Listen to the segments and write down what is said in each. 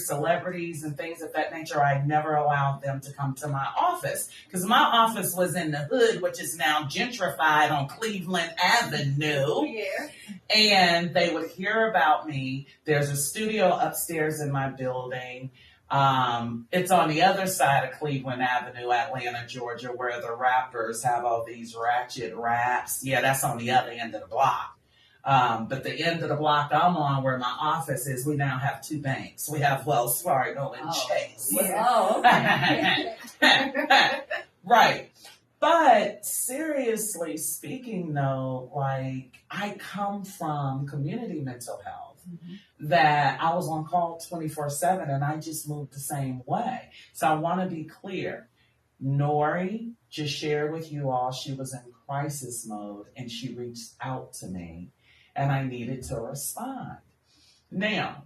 celebrities and things of that nature, I never allowed them to come to my office because my office was in the hood, which is now gentrified on Cleveland Avenue. Yeah. And they would hear about me. There's a studio upstairs in my building. It's on the other side of Cleveland Avenue, Atlanta, Georgia, where the rappers have all these ratchet raps. Yeah, that's on the other end of the block. But the end of the block I'm on, where my office is, we now have two banks. We have Wells Fargo and Chase. Yeah. Oh, okay. Right. But seriously speaking, though, like I come from community mental health, that I was on call 24/7 and I just moved the same way. So I want to be clear. Nori just shared with you all she was in crisis mode and she reached out to me and I needed to respond. Now,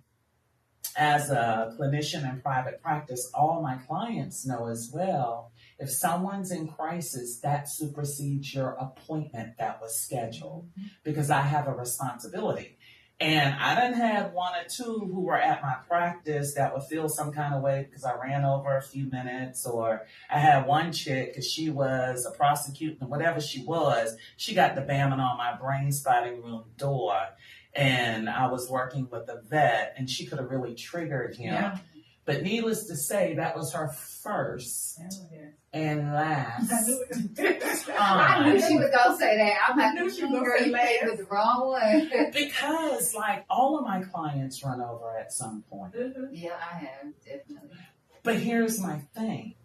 as a clinician in private practice, all my clients know as well, if someone's in crisis, that supersedes your appointment that was scheduled because I have a responsibility. And I done had one or two who were at my practice that would feel some kind of way because I ran over a few minutes, or I had one chick because she was a prostitute and whatever she was, she got the bamming on my brain spotting room door. And I was working with a vet and she could have really triggered him. Yeah. But needless to say, that was her first and last I knew she was going to say that. I'm like, knew she was gonna say last. with the wrong one. Because, like, all of my clients run over at some point. Yeah, I have, definitely. But here's my thing.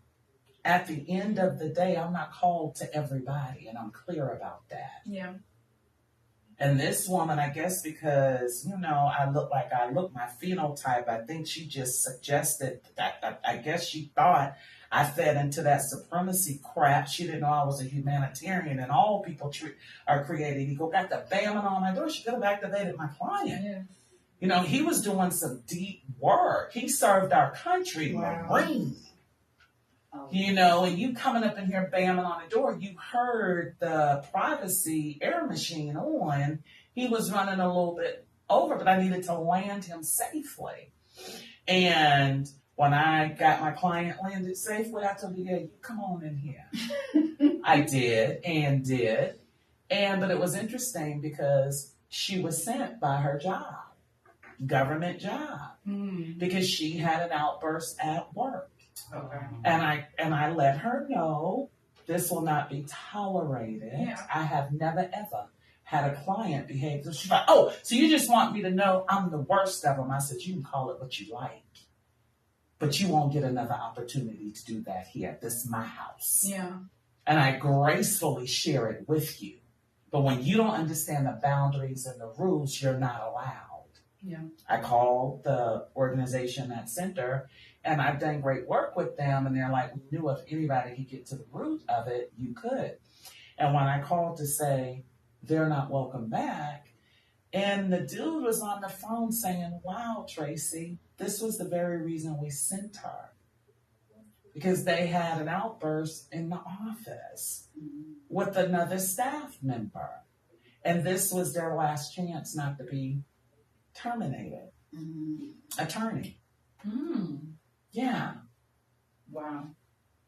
At the end of the day, I'm not called to everybody, and I'm clear about that. Yeah. And this woman, I guess because, I look my phenotype, I think she just suggested that, I guess she thought I fed into that supremacy crap. She didn't know I was a humanitarian and all people are created equal. Got the bamming on my door. She could have activated my client. Yeah. He was doing some deep work. He served our country, Wow. Marine. Oh. And you coming up in here bamming on the door, you heard the privacy air machine on. He was running a little bit over, but I needed to land him safely. And when I got my client landed safely, I told her, yeah, you come on in here. I did. But it was interesting because she was sent by her job, government job, because she had an outburst at work. Okay. And I let her know this will not be tolerated. Yeah. I have never ever had a client behave. She's like, oh, so you just want me to know I'm the worst of them. I said, you can call it what you like, but you won't get another opportunity to do that here. This is my house. Yeah. And I gracefully share it with you. But when you don't understand the boundaries and the rules, you're not allowed. Yeah. I called the organization at Center, and I've done great work with them, and they're like, we knew if anybody could get to the root of it, you could. And when I called to say they're not welcome back, and the dude was on the phone saying, wow, Tracy, this was the very reason we sent her. Because they had an outburst in the office with another staff member. And this was their last chance not to be terminated. Attorney. Yeah. Wow.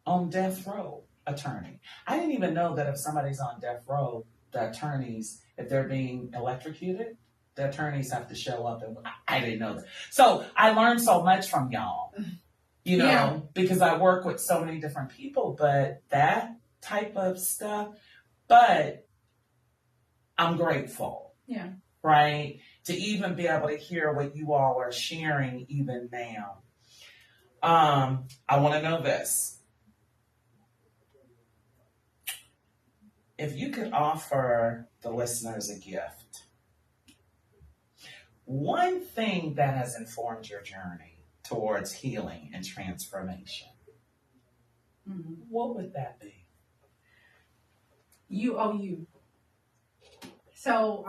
On death row, attorney. I didn't even know that if somebody's on death row, the attorneys, if they're being electrocuted, the attorneys have to show up. And I didn't know that. So I learned so much from y'all, because I work with so many different people, but that type of stuff, but I'm grateful. Yeah. Right? To even be able to hear what you all are sharing even now. I want to know this. If you could offer the listeners a gift, one thing that has informed your journey towards healing and transformation, what would that be? You owe you. So,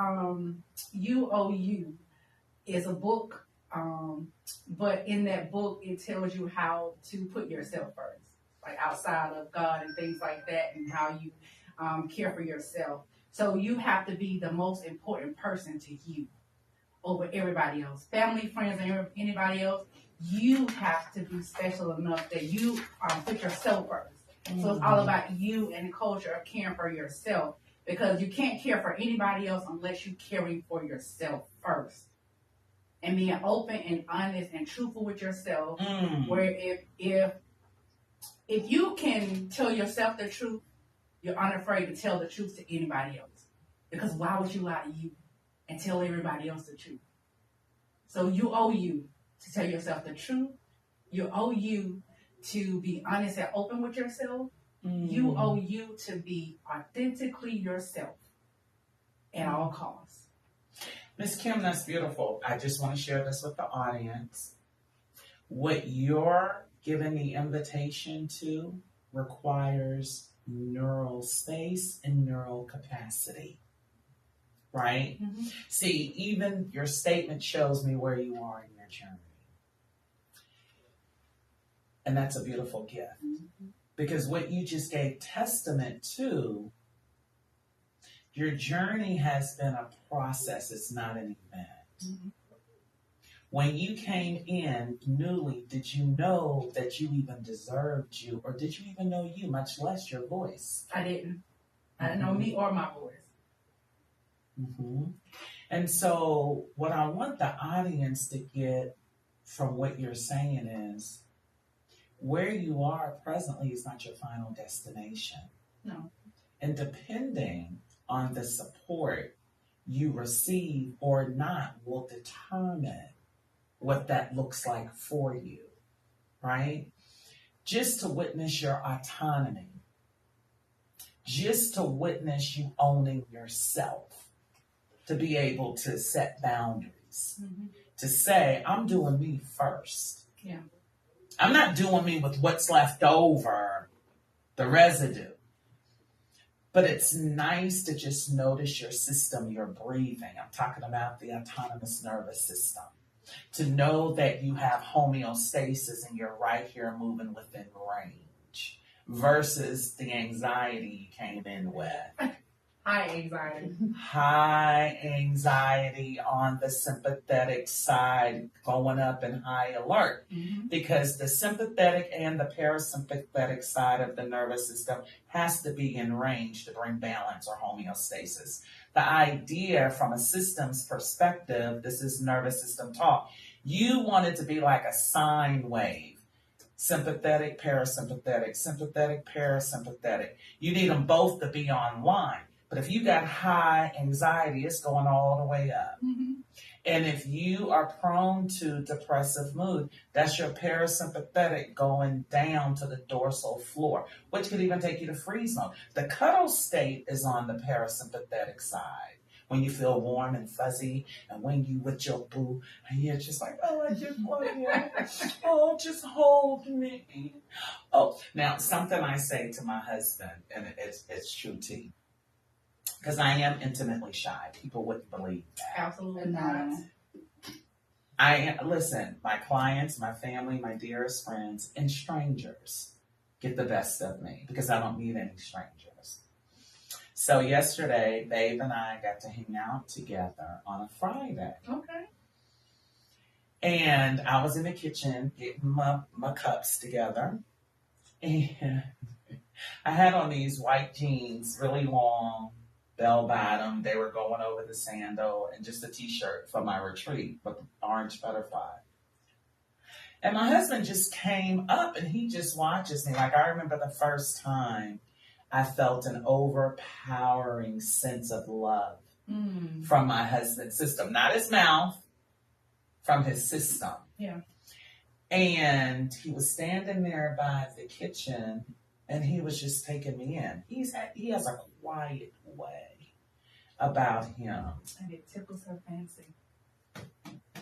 You Owe You is a book, but in that book, it tells you how to put yourself first, like outside of God and things like that, and how you care for yourself. So you have to be the most important person to you over everybody else, family, friends, and anybody else. you have to be special enough that you put yourself first. So it's all about you and the culture of caring for yourself, because you can't care for anybody else unless you're caring for yourself first. And being open and honest and truthful with yourself, where if you can tell yourself the truth, you're unafraid to tell the truth to anybody else. Because why would you lie to you and tell everybody else the truth? So you owe you to tell yourself the truth. You owe you to be honest and open with yourself. You owe you to be authentically yourself at all costs. Miss Kim, that's beautiful. I just want to share this with the audience. What you're giving the invitation to requires neural space and neural capacity, right? See, even your statement shows me where you are in your journey. And that's a beautiful gift. Because what you just gave testament to, your journey has been a process. It's not an event. When you came in newly, did you know that you even deserved you? Or did you even know you, much less your voice? I didn't. I didn't know me or my voice. And so what I want the audience to get from what you're saying is, where you are presently is not your final destination. No. And depending on the support you receive or not will determine what that looks like for you, right? Just to witness your autonomy, just to witness you owning yourself, to be able to set boundaries, to say, I'm doing me first. Yeah. I'm not doing me with what's left over, the residue. But it's nice to just notice your system, your breathing. I'm talking about the autonomous nervous system. To know that you have homeostasis and you're right here moving within range versus the anxiety you came in with. High anxiety. High anxiety on the sympathetic side, going up in high alert. Because the sympathetic and the parasympathetic side of the nervous system has to be in range to bring balance or homeostasis. The idea from a systems perspective, this is nervous system talk, you want it to be like a sine wave. Sympathetic, parasympathetic, sympathetic, parasympathetic. You need them both to be online. But if you got high anxiety, it's going all the way up. And if you are prone to depressive mood, that's your parasympathetic going down to the dorsal floor, which could even take you to freeze mode. The cuddle state is on the parasympathetic side. When you feel warm and fuzzy, and when you with your boo, and you're just like, oh, I just want you. Oh, just hold me. Oh, now something I say to my husband, and it's true tea. Because I am intimately shy. People wouldn't believe that. Absolutely not. Listen, my clients, my family, my dearest friends, and strangers get the best of me because I don't need any strangers. So yesterday, Babe and I got to hang out together on a Friday. Okay. And I was in the kitchen getting my cups together. And I had on these white jeans, really long, bell bottom. They were going over the sandal, and just a t-shirt for my retreat with the orange butterfly. And my husband just came up and he just watches me. Like, I remember the first time I felt an overpowering sense of love from my husband's system. Not his mouth, from his system. Yeah. And he was standing there by the kitchen and he was just taking me in. He has a quiet way about him. And it tickles her fancy.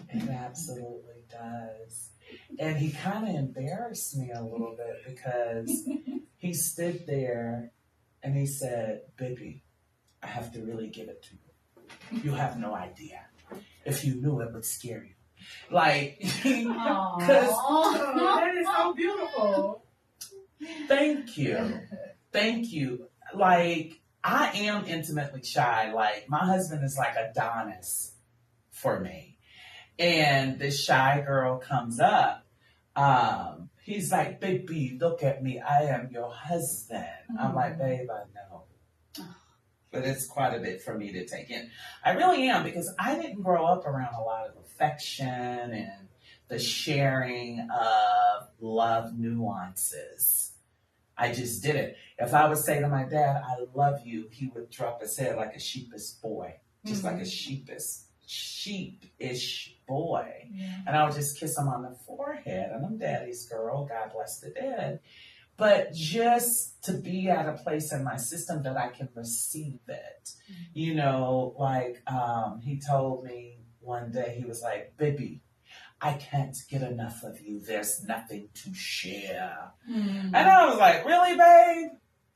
It absolutely does. And he kind of embarrassed me a little bit because he stood there and he said, baby, I have to really give it to you. You have no idea. If you knew, it would scare you. Like, that is so beautiful. Thank you. Thank you. Like, I am intimately shy. Like, my husband is like Adonis for me. And this shy girl comes up He's like, baby, look at me. I am your husband. I'm like, babe, I know. But it's quite a bit for me to take in. I really am, because I didn't grow up around a lot of affection and the sharing of love nuances. I just didn't. If I would say to my dad, I love you, he would drop his head like a sheepish boy, just like a sheepish boy. Yeah. And I would just kiss him on the forehead. And I'm daddy's girl, God bless the dead. But just to be at a place in my system that I can receive it. You know, like he told me one day, he was like, baby, I can't get enough of you. There's nothing to share. And I was like, really, babe?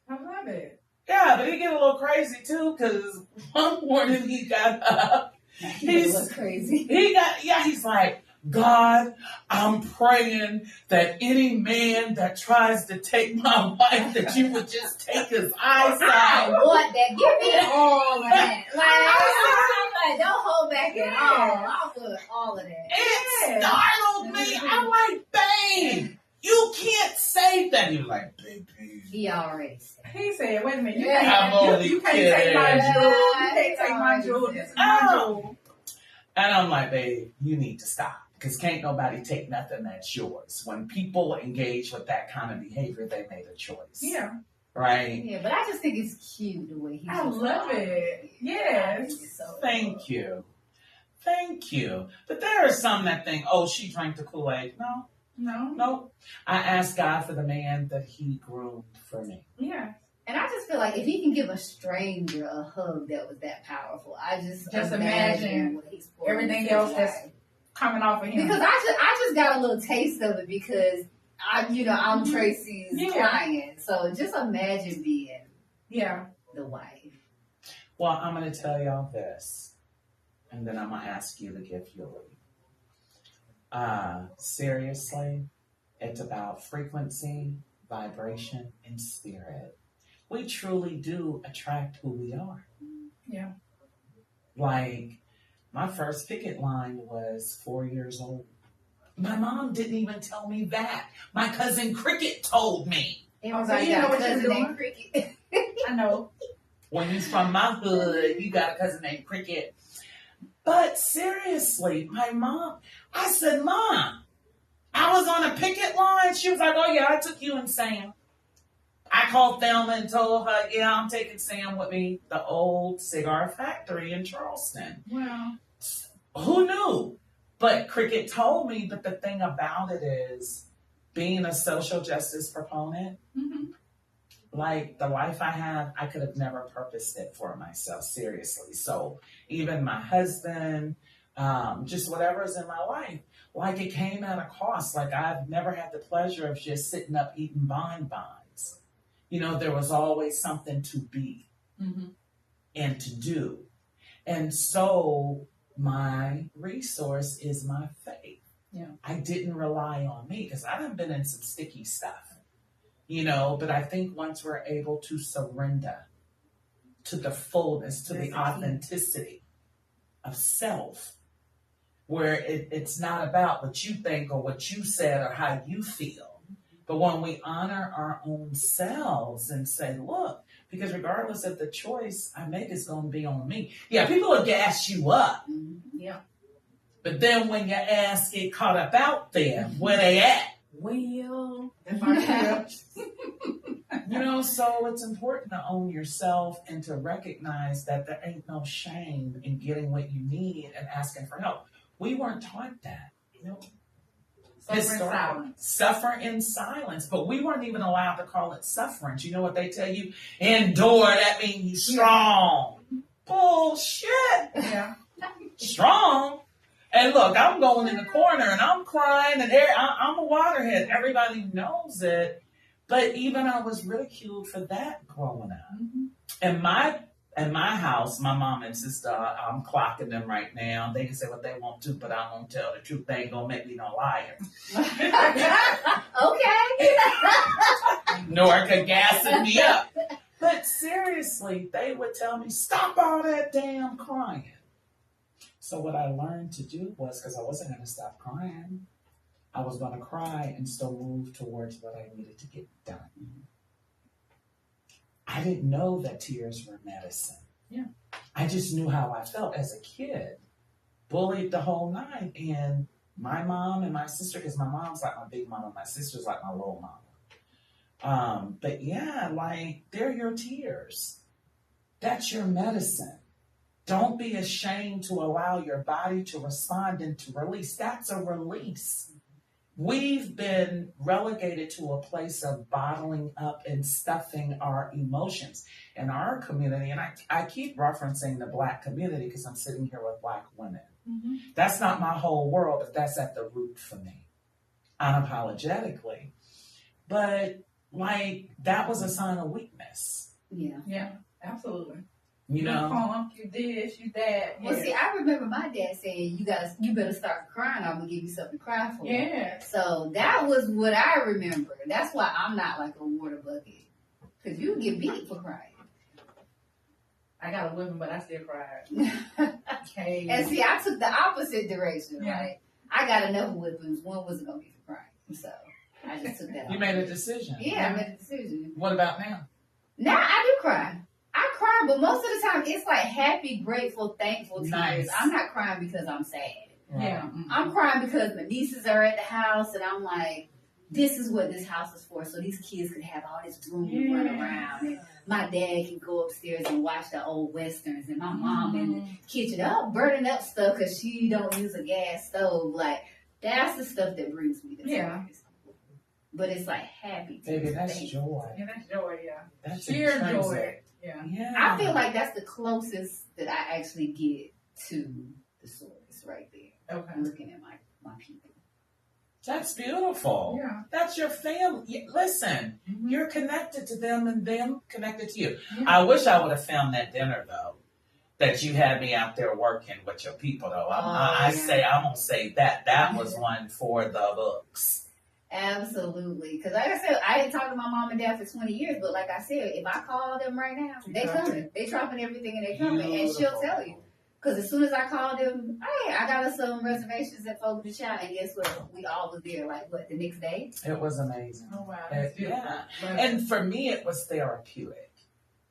I love it. Yeah, but he get a little crazy too, because one morning he got up. He's crazy. He's like, God, I'm praying that any man that tries to take my wife, that you would just take his eyes I out. want that. Give me all of that. Like, don't hold back at all. I'll put all of that. It startled me. I'm like, babe, you can't say that. He was like, baby. He already said. He said, wait a minute, you Yeah, can't take my kidding. jewel. You can't take my jewel. This is my jewel. And I'm like, babe, you need to stop. Because can't nobody take nothing that's yours. When people engage with that kind of behavior, they made a choice. Yeah. Right? Yeah, but I just think it's cute the way he's. I love it. Yes. Thank you. Thank you. But there are some that think, oh, she drank the Kool-Aid. No. I asked God for the man that he groomed for me. Yeah. And I just feel like if he can give a stranger a hug that was that powerful, I just imagine what he's everything else that's coming off of him. because I just got a little taste of it because I'm Tracy's client, so just imagine being the wife. Well, I'm going to tell y'all this, and then I'm going to ask you to give your lead. Seriously, it's about frequency, vibration, and spirit. We truly do attract who we are. Yeah. Like, my first picket line was 4 years old. My mom didn't even tell me that. My cousin Cricket told me. Everybody you know got a what you're cousin doing? named Cricket. I know. When you're from my hood, you got a cousin named Cricket. But seriously, my mom, I said, Mom, I was on a picket line. She was like, oh yeah, I took you and Sam. I called Thelma and told her, yeah, I'm taking Sam with me. The old cigar factory in Charleston. Wow. Who knew? But Cricket told me, but the thing about it is, being a social justice proponent, like the life I have, I could have never purposed it for myself, seriously. So even my husband, just whatever's in my life, like it came at a cost. Like I've never had the pleasure of just sitting up eating bonbons. You know, there was always something to be and to do. And so my resource is my faith. Yeah. I didn't rely on me because I done been in some sticky stuff, you know, but I think once we're able to surrender to the fullness, to the authenticity of self, where it's not about what you think or what you said or how you feel. But when we honor our own selves and say, look, because regardless of the choice I make, it's going to be on me. Yeah, people will gas you up. Yeah. But then when your ass get caught up out there, where they at? Well, if I You know, so it's important to own yourself and to recognize that there ain't no shame in getting what you need and asking for help. We weren't taught that. Suffer in silence, but we weren't even allowed to call it sufferance. You know what they tell you? Endure, that means you strong. Bullshit. Yeah. Strong. And look, I'm going in the corner and I'm crying and I'm a waterhead. Everybody knows it. But even I was ridiculed for that growing up. In my house, my mom and sister, I'm clocking them right now. They can say what they want to, but I won't tell the truth. They ain't gonna make me no liar. Okay. Nor could gassing me up. But seriously, they would tell me, stop all that damn crying. So what I learned to do was, because I wasn't going to stop crying, I was going to cry and still move towards what I needed to get done. I didn't know that tears were medicine. Yeah. I just knew how I felt as a kid, bullied the whole nine. And my mom and my sister, because my mom's like my big mama, my sister's like my little mama. But yeah, like, they're your tears. That's your medicine. Don't be ashamed to allow your body to respond and to release. That's a release. We've been relegated to a place of bottling up and stuffing our emotions in our community. And I keep referencing the Black community because I'm sitting here with Black women. Mm-hmm. That's not my whole world, but that's at the root for me, unapologetically. But like, that was a sign of weakness. Yeah, absolutely. You know, punk, you this, you that. Well, see, I remember my dad saying, you better start crying. I'm gonna give you something to cry for. Yeah. So that was what I remember. That's why I'm not like a water bucket, because you get beat for crying. I got a whipping, but I still cried. Okay. And see, I took the opposite direction, Yeah. right? I got enough whippings. One wasn't gonna be for crying, so I just took that. you made a decision. Yeah, I made a decision. What about now? Now I do cry. I cry, but most of the time it's like happy, grateful, thankful tears. Nice. I'm not crying because I'm sad. Yeah. I'm crying because my nieces are at the house, and I'm like, this is what this house is for. So these kids could have all this room to run around, and my dad can go upstairs and watch the old westerns, and my mom in the kitchen up burning up stuff because she don't use a gas stove. Like, that's the stuff that brings me to tears. But it's like happy tears. Baby, that's joy. Yeah, that's joy, yeah. That's Sheer intrinsic. joy. Yeah. Yeah. I feel like that's the closest that I actually get to the source right there. Okay. Looking at my people. That's beautiful. Yeah. That's your family. Listen, Mm-hmm. you're connected to them and them connected to you. Yeah. I wish I would have found that dinner, though, that you had me out there working with your people, though. I'm going to say that. That was one for the books. Absolutely. Because like I said, I ain't talked to my mom and dad for 20 years, but like I said, if I call them right now, they coming. They dropping everything and they coming. And she'll tell you. Because as soon as I called them, hey, I got us some reservations at Fogo de Chão, and guess what? We all was there, like, what, the next day? It was amazing. Oh, wow. Yeah. But And for me, it was therapeutic.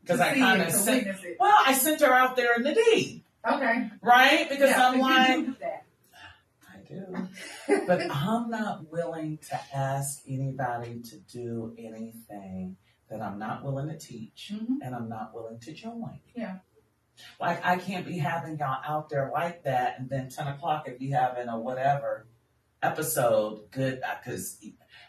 Because to I see kind it, of to sent, witness it. well, I sent her out there in the deep, Okay. right? Because Yeah, I'm you like, do that. I do. But I'm not willing to ask anybody to do anything that I'm not willing to teach Mhm. and I'm not willing to join. Yeah. Like, I can't be having y'all out there like that, and then 10 o'clock if you having a whatever episode, good, because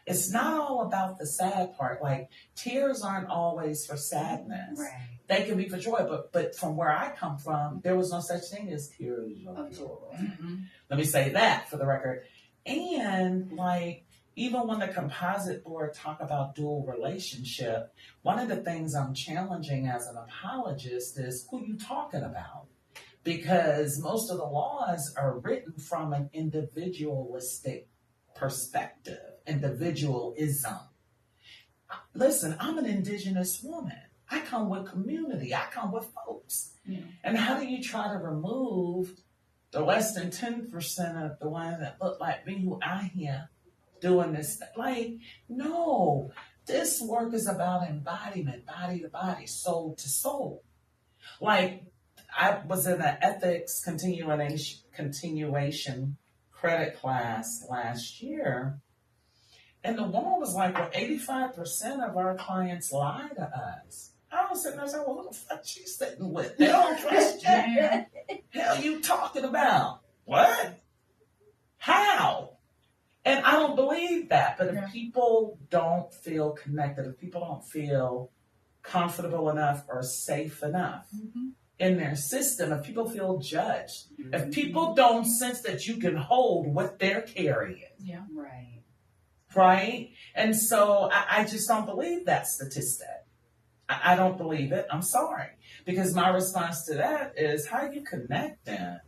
it's not all about the sad part. Like, tears aren't always for sadness. Right. They can be for joy, but from where I come from, there was no such thing as tears of Of joy. joy. Mhm. Let me say that for the record. And like, even when the composite board talk about dual relationship, one of the things I'm challenging as an apologist is who you talking about. Because most of the laws are written from an individualistic perspective, individualism. Listen, I'm an indigenous woman. I come with community. I come with folks. Yeah. And how do you try to remove the less than 10% of the ones that look like me who out here doing this? Like, no, this work is about embodiment, body to body, soul to soul. Like, I was in an ethics continuation credit class last year, and the woman was like, well, 85% of our clients lie to us. I was sitting there saying, well, who the fuck she sitting with? They don't trust you. Yeah. Hell you talking about? What? How? And I don't believe that. But if people don't feel connected, if people don't feel comfortable enough or safe enough Mhm. in their system, if people feel judged, if people don't sense that you can hold what they're carrying, Yeah. Right. right? And so I just don't believe that statistic. I don't believe it. I'm sorry. Because my response to that is, how you connect then?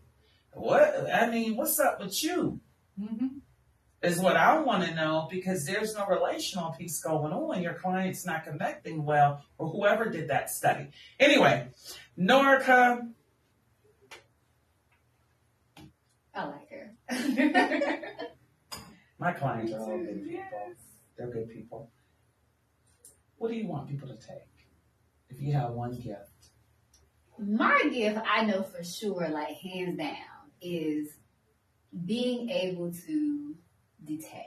What's up with you? Mm-hmm. Is what I want to know, because there's no relational piece going on. Your client's not connecting well, or whoever did that study. Anyway, Norica, I like her. My clients are all good people. They're good people. What do you want people to take if you have one gift? My gift, I know for sure, like hands down, is being able to detach.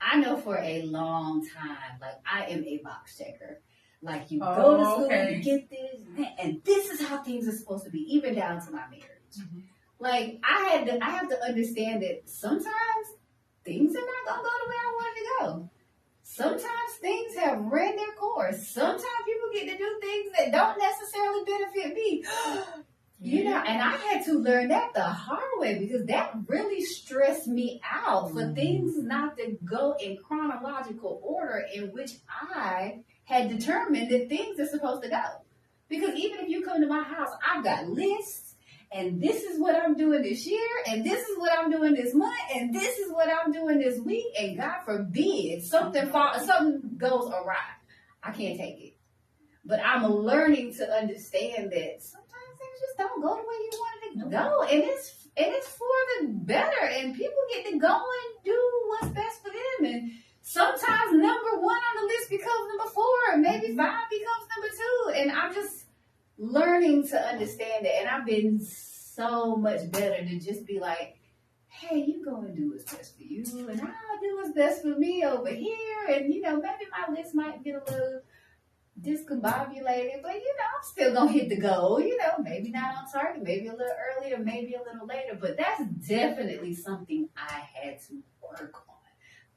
I know for a long time, like I am a box checker. Like you go to school, you get this, and this is how things are supposed to be, even down to my marriage. Mm-hmm. Like I have to understand that sometimes things are not gonna go the way I wanted to go. Sometimes things have ran their course. Sometimes people get to do things that don't necessarily benefit me. You know, and I had to learn that the hard way because that really stressed me out for things not to go in chronological order in which I had determined that things are supposed to go. Because even if you come to my house, I've got lists, and this is what I'm doing this year, and this is what I'm doing this month, and this is what I'm doing this week, and God forbid something goes awry. I can't take it. But I'm learning to understand that sometimes things just don't go the way you wanted it to go, and it's for the better, and people get to go and do what's best for them, and sometimes number one on the list becomes number 4, and maybe 5 becomes number 2, and I'm just learning to understand it, and I've been so much better to just be like, hey, you go and do what's best for you, and I'll do what's best for me over here, and you know, maybe my list might get a little discombobulated, but you know, I'm still gonna hit the goal, you know, maybe not on target, maybe a little earlier, maybe a little later, but that's definitely something I had to work on.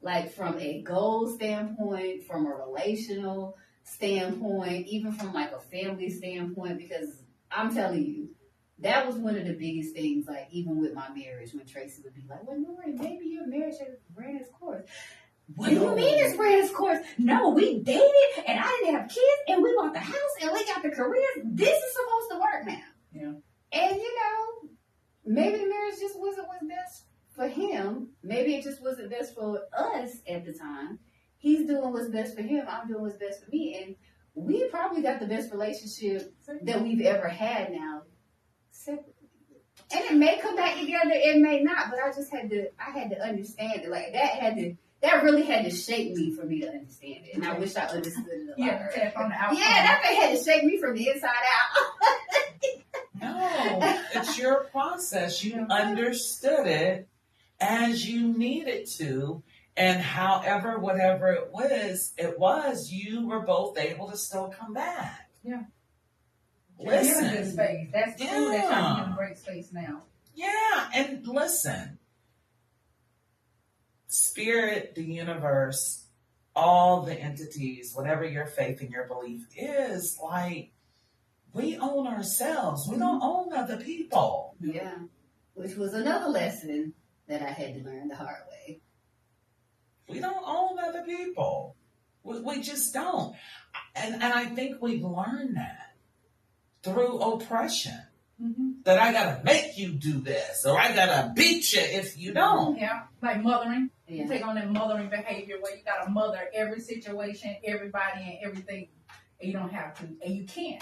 Like from a goal standpoint, from a relational standpoint, even from like a family standpoint, because I'm telling you, that was one of the biggest things, like even with my marriage, when Tracy would be like, well, Lori, maybe your marriage has ran its course. What do you mean it's ran its course? No, we dated, and I didn't have kids, and we bought the house, and we got the careers. This is supposed to work now. Yeah. And you know, maybe the marriage just wasn't what's best for him. Maybe it just wasn't best for us at the time. He's doing what's best for him. I'm doing what's best for me. And we probably got the best relationship that we've ever had now separately. And it may come back together, it may not, but I had to understand it. Like that really had to shake me for me to understand it. And I wish I understood it a lot earlier. Tap on the outcome. Yeah, that thing had to shake me from the inside out. No, it's your process. You understood it as you needed to, and however, whatever it was, you were both able to still come back. Yeah. Listen. You're in good space. That's cool that y'all in great space now. Yeah, and listen. Spirit, the universe, all the entities, whatever your faith and your belief is, like, we own ourselves. We don't own other people. Yeah. Which was another lesson that I had to learn the hard way. We don't own other people. We just don't. And I think we've learned that through oppression. Mm-hmm. That I gotta make you do this, or I gotta beat you if you don't. Yeah, like mothering. Yeah. You take on that mothering behavior where you gotta mother every situation, everybody, and everything, and you don't have to, and you can't.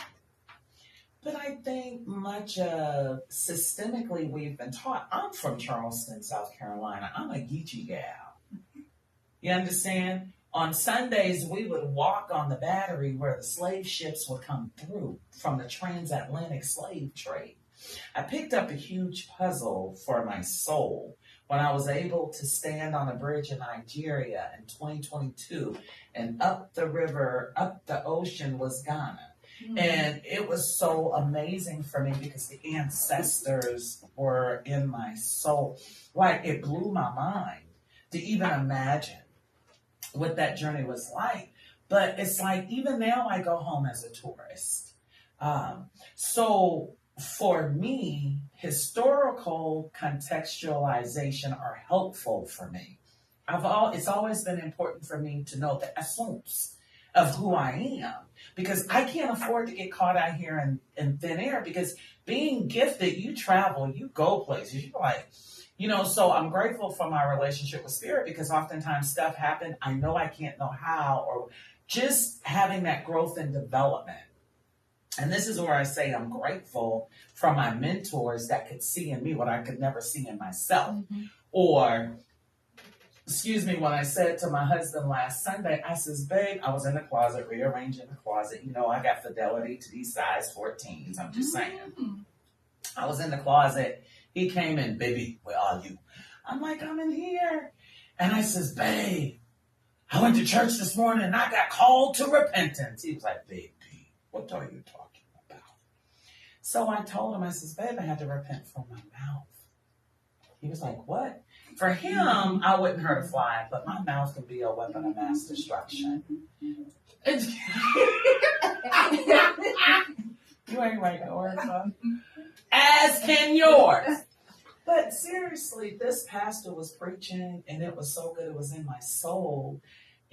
But I think much of systemically we've been taught. I'm from Charleston, South Carolina. I'm a Geechee gal. You understand? On Sundays, we would walk on the Battery where the slave ships would come through from the transatlantic slave trade. I picked up a huge puzzle for my soul when I was able to stand on a bridge in Nigeria in 2022, and up the river, up the ocean was Ghana. Mm-hmm. And it was so amazing for me because the ancestors were in my soul. Like, it blew my mind to even imagine what that journey was like. But it's like, even now I go home as a tourist. So for me, historical contextualization are helpful for me. It's always been important for me to know the essence of who I am, because I can't afford to get caught out here in thin air, because being gifted, you travel, you go places, you're like, so I'm grateful for my relationship with Spirit, because oftentimes stuff happened, I know I can't know how, or just having that growth and development. And this is where I say I'm grateful for my mentors that could see in me what I could never see in myself. Mm-hmm. Or excuse me, when I said to my husband last Sunday, I says, babe, I was in the closet, rearranging the closet. You know, I got fidelity to these size 14s. I'm just saying. I was in the closet. He came in, baby, where are you? I'm like, I'm in here. And I says, babe, I went to church this morning and I got called to repentance. He was like, baby, what are you talking about? So I told him, I says, babe, I had to repent from my mouth. He was like, what? For him, I wouldn't hurt a fly, but my mouth can be a weapon of mass destruction. You ain't right, Orsa. As can yours. But seriously, this pastor was preaching and it was so good. It was in my soul.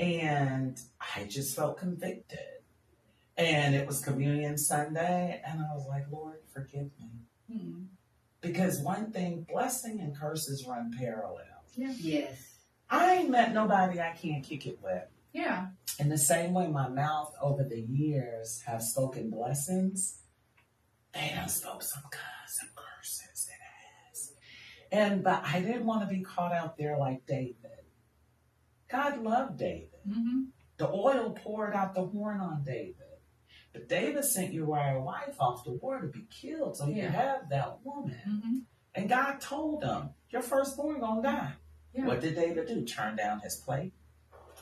And I just felt convicted. And it was Communion Sunday. And I was like, Lord, forgive me. Because one thing, blessing and curses run parallel. Yeah. Yes. I ain't met nobody I can't kick it with. Yeah. In the same way my mouth over the years have spoken blessings, they done spoke some curses. It has. But I didn't want to be caught out there like David. God loved David. The oil poured out the horn on David. But David sent Uriah's wife off the war to be killed so he could have that woman. And God told him, your firstborn gonna die. Yeah. What did David do? Turn down his plate,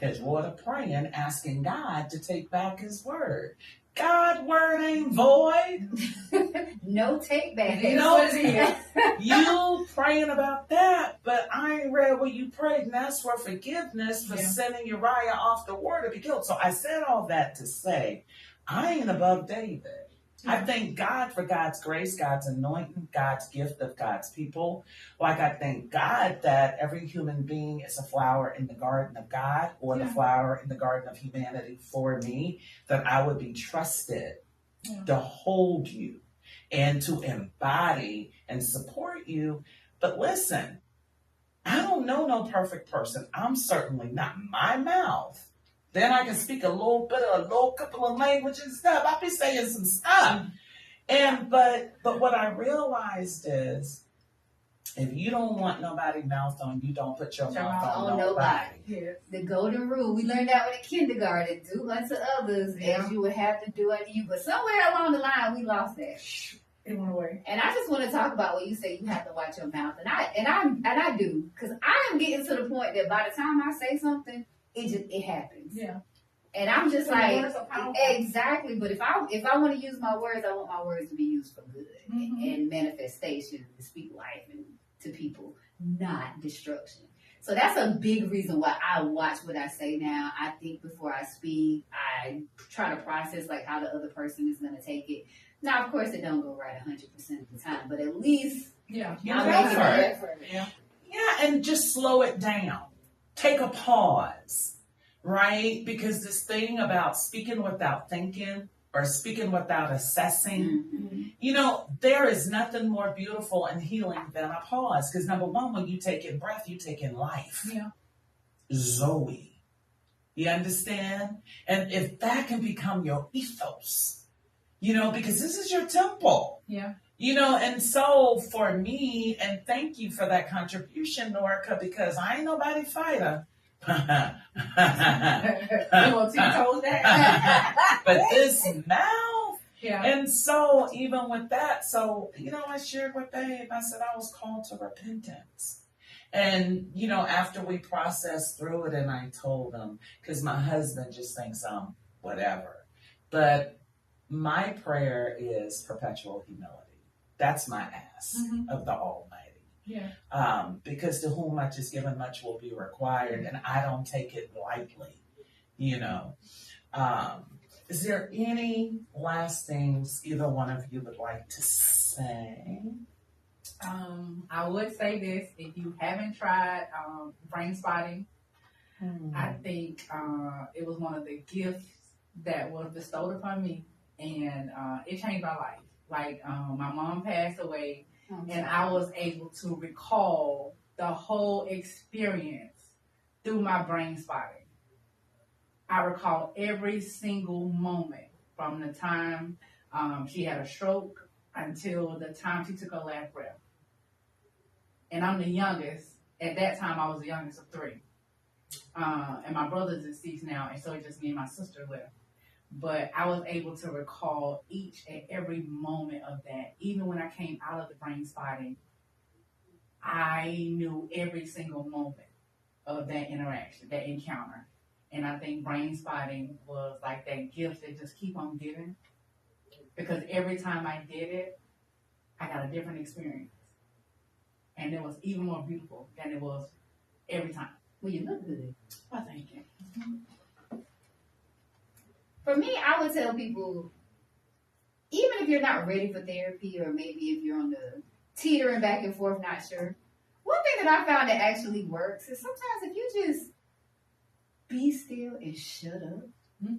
his water, praying, asking God to take back his word. God's word ain't void. No take back. You know, you praying about that, but I ain't read what you prayed, and that's for forgiveness for sending Uriah off the war to be killed. So I said all that to say, I ain't above David. I thank God for God's grace, God's anointing, God's gift of God's people. Like I thank God that every human being is a flower in the garden of God or the flower in the garden of humanity for me, that I would be trusted to hold you and to embody and support you. But listen, I don't know no perfect person. I'm certainly not. My mouth. Then I can speak a little couple of languages and stuff. I'll be saying some stuff. But what I realized is, if you don't want nobody mouth on you, don't put your mouth on nobody. Yeah. The golden rule. We learned that in kindergarten. Do unto others as you would have to do unto you. But somewhere along the line, we lost that. It went away. And I just want to talk about what you say. You have to watch your mouth, and I do, because I am getting to the point that by the time I say something, it happens. Yeah. And I'm just like, words are powerful. exactly. But if I want to use my words, I want my words to be used for good and manifestation, to speak life and to people, not destruction. So that's a big reason why I watch what I say now. I think before I speak. I try to process like how the other person is going to take it. Now, of course, it don't go right 100% of the time, but at least Yeah. I'm making an effort. Yeah. Yeah, and just slow it down. Take a pause, right? Because this thing about speaking without thinking or speaking without assessing, you know, there is nothing more beautiful and healing than a pause. Because number one, when you take in breath, you take in life. Yeah. Zoe. You understand? And if that can become your ethos, you know, because this is your temple. Yeah. You know, and so for me, and thank you for that contribution, Norca, because I ain't nobody fighter. You want to told that? But this mouth. Yeah. And so even with that, so, you know, I shared with Babe, I said I was called to repentance. And, you know, after we processed through it, and I told him, because my husband just thinks I'm whatever. But my prayer is perpetual humility. That's my ask of the Almighty. Yeah. Because to whom much is given, much will be required, and I don't take it lightly, you know. Is there any last things either one of you would like to say? I would say this: if you haven't tried brain spotting, I think it was one of the gifts that was bestowed upon me, and it changed my life. Like my mom passed away, and I was able to recall the whole experience through my brain spotting. I recall every single moment from the time she had a stroke until the time she took her last breath. And I'm the youngest. At that time, I was the youngest of three. and my brother's deceased now, and so it's just me and my sister left. But I was able to recall each and every moment of that. Even when I came out of the brain spotting, I knew every single moment of that interaction, that encounter. And I think brain spotting was like that gift that just keep on giving. Because every time I did it, I got a different experience. And it was even more beautiful than it was every time. Well, you look good. Oh, thank you. For me, I would tell people, even if you're not ready for therapy, or maybe if you're on the teetering back and forth, not sure. One thing that I found that actually works is sometimes if you just be still and shut up,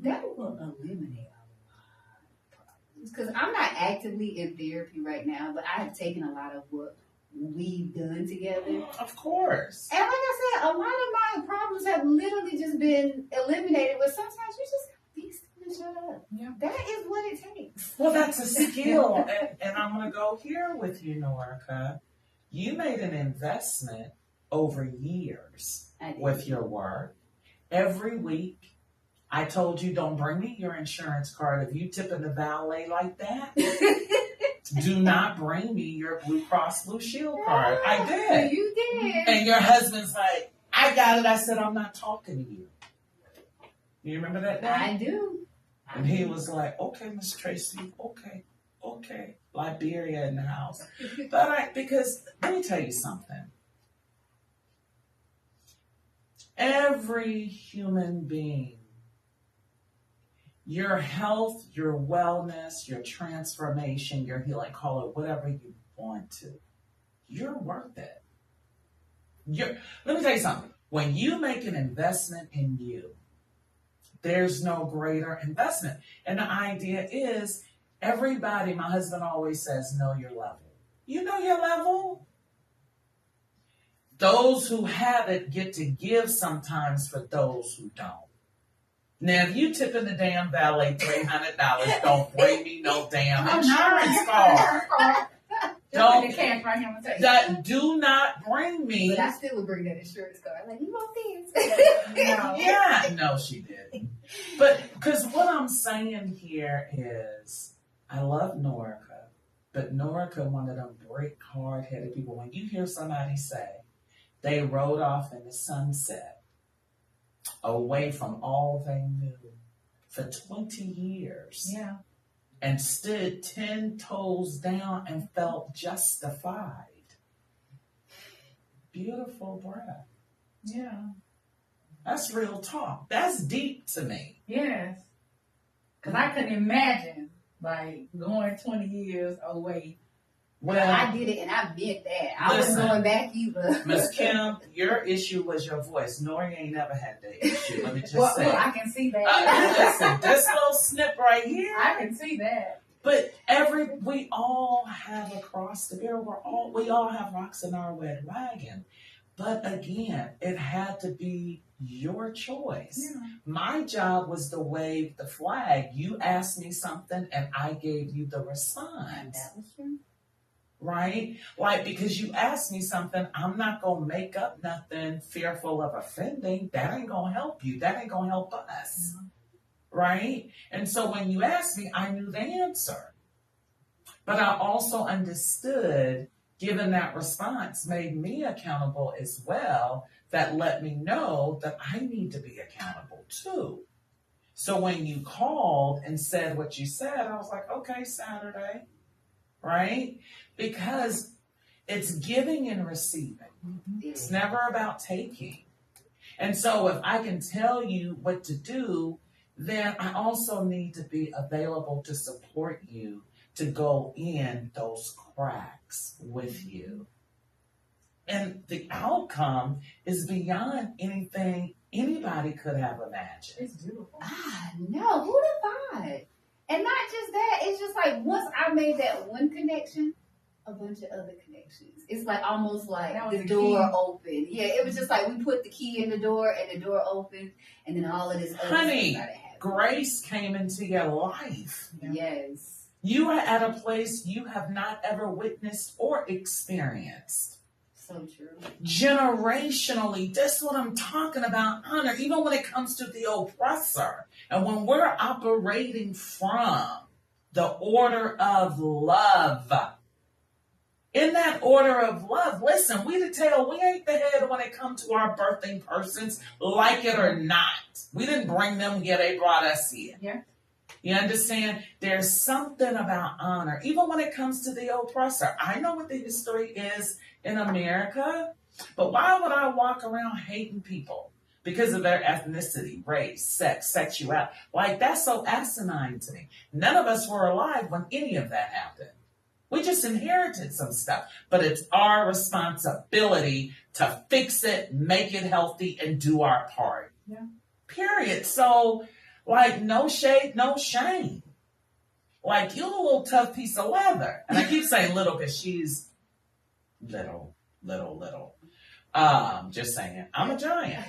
that will eliminate a lot of problems. Because I'm not actively in therapy right now, but I have taken a lot of what we've done together. Of course. And like I said, a lot of my problems have literally just been eliminated, but sometimes you just be still and shut up. Yeah. That is what it takes. Well, that's a skill. And I'm going to go here with you, Norica. You made an investment over years with your work. Every week, I told you, don't bring me your insurance card. If you tip in the valet like that, do not bring me your Blue Cross Blue Shield card. I did. You did. And your husband's like, I got it. I said, I'm not talking to you. You remember that day? I do. And he was like, okay, Miss Tracy, okay. Liberia in the house. But because let me tell you something. Every human being, your health, your wellness, your transformation, your healing, call it whatever you want to, you're worth it. Let me tell you something. When you make an investment in you, there's no greater investment. And the idea is everybody, my husband always says, know your level. You know your level? Those who have it get to give sometimes for those who don't. Now, if you tip in the damn valet $300, don't bring me no damn insurance card. Don't, do not bring me. But I still would bring that insurance card. Like, you want this? No. Yeah, no, she didn't. But because what I'm saying here is, I love Norica, but Norica, one of them break hard-headed people. When you hear somebody say they rode off in the sunset, away from all they knew for 20 years, Yeah. and stood 10 toes down and felt justified. Beautiful breath. Yeah. That's real talk. That's deep to me. Yes. Because I couldn't imagine, like, going 20 years away. Well, I did it, and I meant that. I wasn't going back either. Miss Kim, your issue was your voice. Nori ain't never had that issue. Let me just Well, say. I can see that. Listen, this little snip right here. I can see that. But we all have a cross to bear. We all have rocks in our red wagon. But again, it had to be your choice. Yeah. My job was to wave the flag. You asked me something and I gave you the response. That was true. Right? Like, because you asked me something, I'm not going to make up nothing fearful of offending. That ain't going to help you. That ain't going to help us. Mm-hmm. Right? And so when you asked me, I knew the answer. But I also understood, given that response made me accountable as well, that let me know that I need to be accountable too. So when you called and said what you said, I was like, okay, Saturday, right? Because it's giving and receiving. It's never about taking. And so if I can tell you what to do, then I also need to be available to support you to go in those cracks with you. And the outcome is beyond anything anybody could have imagined. It's beautiful. No, who'd have thought? And not just that, it's just like once I made that one connection, a bunch of other connections. It's like almost like the door opened. Yeah, it was just like we put the key in the door and the door opened, and then all of this other Honey, stuff started happening. Grace came into your life. Yes. You are at a place you have not ever witnessed or experienced. So true. Generationally, that's what I'm talking about. Honor, even when it comes to the oppressor. And when we're operating from the order of love, in that order of love, listen, we the tail, we ain't the head when it comes to our birthing persons, like it or not. We didn't bring them here, they brought us here. Yeah. You understand? There's something about honor, even when it comes to the oppressor. I know what the history is in America, but why would I walk around hating people because of their ethnicity, race, sex, sexuality? Like, that's so asinine to me. None of us were alive when any of that happened. We just inherited some stuff, but it's our responsibility to fix it, make it healthy, and do our part. Yeah. Period. So, like, no shade, no shame. Like, you're a little tough piece of leather. And I keep saying little because she's little. Just saying. I'm a giant.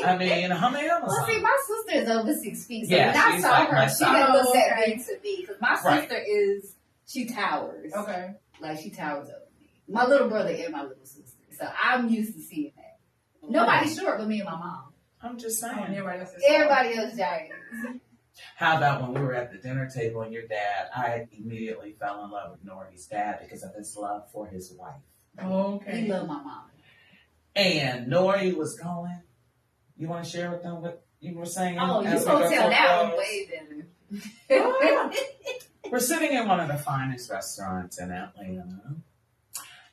I mean, how many of us? Well, see, my sister is over 6 feet, so Yeah, when I she's saw like her, my she size. didn't look that Okay. big to me. Because my Right. sister she towers. Okay. Like, she towers over me. My little brother and my little sister. So I'm used to seeing that. Nobody's short but me and my mom. I'm just Oh, and saying. everybody else is Everybody else giant. How about when we were at the dinner table and your dad, I immediately fell in love with Nori's dad because of his love for his wife. Okay. He loved my mom. And Nori was going, you want to share with them what you were saying? Oh, you as we gonna go tell to that one close? way better. We're sitting in one of the finest restaurants in Atlanta.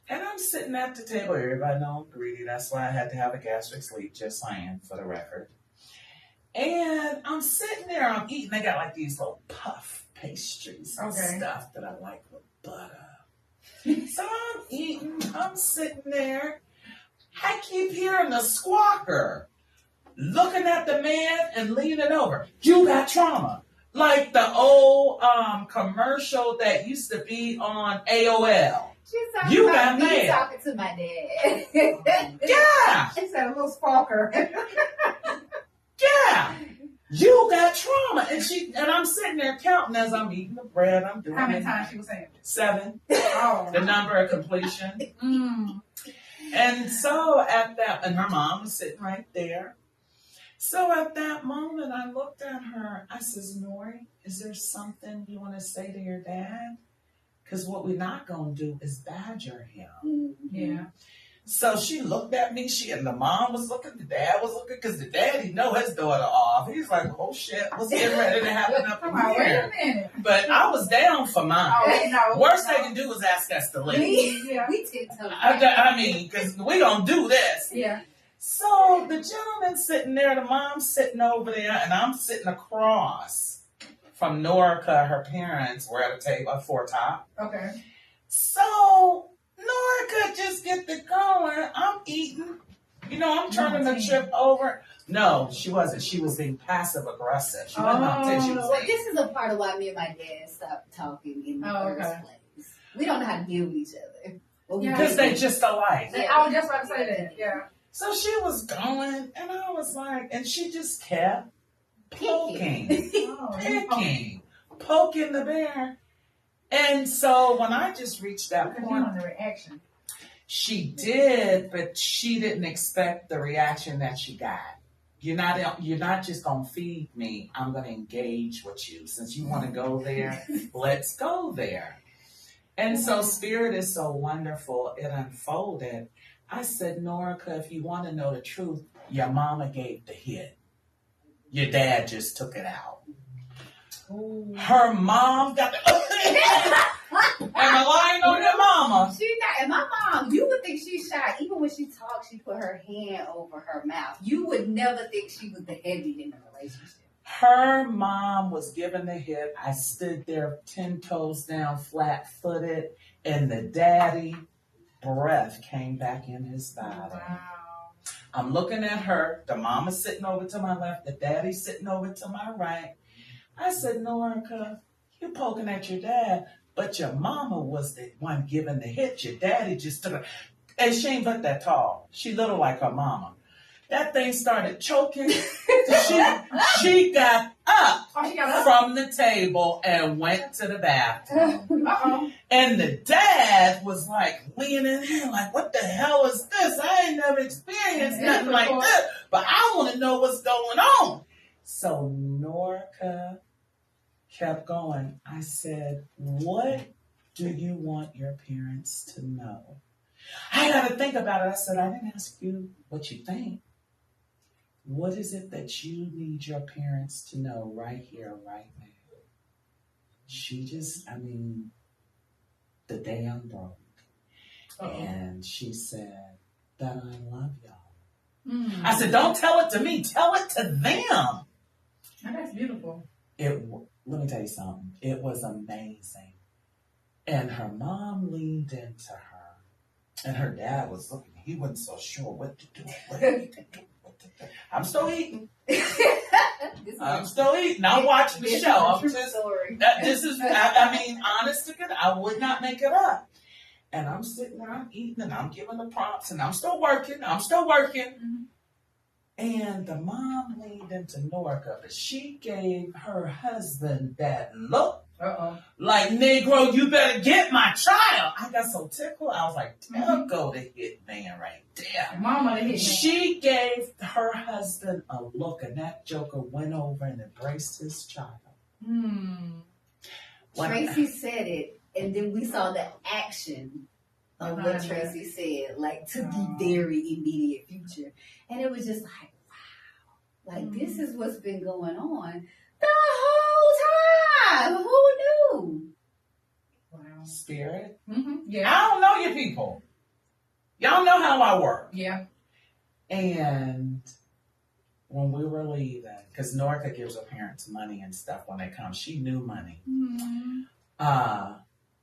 And I'm sitting at the table. Everybody know I'm greedy. That's why I had to have a gastric sleep, just saying, for the record. And I'm sitting there, I'm eating. They got like these little puff pastries and Okay. stuff that I like with butter. So I'm eating, I'm sitting there. I keep hearing the squawker looking at the man and leaning over. You got trauma. Like the old commercial that used to be on AOL. She's talking You about got me mad. talking to my dad. Yeah, She said a little sparker. yeah. You got trauma. And I'm sitting there counting as I'm eating the bread. I'm doing How many it. times she was saying it? 7, Oh. the number of completion. Mm. And so at that, and her mom was sitting right there. So at that moment, I looked at her. I says, Nori, is there something you want to say to your dad? Because what we're not going to do is badger him. Yeah. So she looked at me. And the mom was looking. The dad was looking because the daddy know his daughter off. He's like, oh, shit, what's getting ready to happen up Come in on, wait a here? minute. But I was down for mine. Oh, no. Worst they can do is ask us to leave. Yeah. We tiptoe. I mean, because we going to do this. Yeah. So the gentleman's sitting there, the mom's sitting over there, and I'm sitting across from Norica. Her parents were at a table, a four-top. Okay. So Norica just get to going. I'm eating. You know, I'm turning the trip over. No, she wasn't. She was being passive aggressive. She wasn't on tape. She was Well, this is a part of why me and my dad stopped talking in the Oh, first okay. place. We don't know how to deal with each other. Well, we Yeah. because do. they just alike. Yeah. I was just about to say that. Yeah. So she was going, and I was like, and she just kept poking. Oh, Poking the bear. And so when I just reached that because you point, want the reaction. she did, but she didn't expect the reaction that she got. You're not just gonna feed me. I'm gonna engage with you. Since you want to go there, let's go there. And so spirit is so wonderful. It unfolded. I said, Norica, if you want to know the truth, your mama gave the hit. Your dad just took it out. Ooh. Her mom got the. Am I lying on your mama? She not, and my mom, you would think she's shy. Even when she talks, she put her hand over her mouth. You would never think she was the heavy in the relationship. Her mom was given the hit. I stood there 10 toes down, flat-footed, and the daddy breath came back in his body. Wow. I'm looking at her. The mama's sitting over to my left. The daddy's sitting over to my right. I said, Norica, you're poking at your dad, but your mama was the one giving the hit. Your daddy just took it. And she ain't but that tall. She little like her mama. That thing started choking. She got up. Oh, she got up. from the table and went to the bathroom. Uh-oh. And the dad was like leaning in, like, what the hell is this? I ain't never experienced nothing like this, but I want to know what's going on. So Norca kept going. I said, what do you want your parents to know? I got to think about it. I said, I didn't ask you what you think. What is it that you need your parents to know right here, right now? She just, the dam broke. And she said that I love y'all. I said, don't tell it to me. Tell it to them. Oh, that's beautiful. Let me tell you something. It was amazing. And her mom leaned into her. And her dad was looking. He wasn't so sure what to do. I'm still eating. I'm still eating. I'm watching the show. This is, honest to God, I would not make it up. And I'm sitting there, I'm eating, and I'm giving the prompts, and I'm still working. Mm-hmm. And the mom leaned into Norca, but she gave her husband that look. Uh-oh. Like, Negro, you better get my child. I got so tickled. I was like, there go the hit man right there. Mama the hit man. She gave her husband a look, and that joker went over and embraced his child. Tracy said it, and then we saw the action of what Tracy said, like to the very immediate future. And it was just like, wow, like this is what's been going on the whole time. Who knew? Wow. Spirit. Yeah. I don't know you people. Y'all know how I work. Yeah. And when we were leaving, because Norca gives her parents money and stuff when they come, she knew money.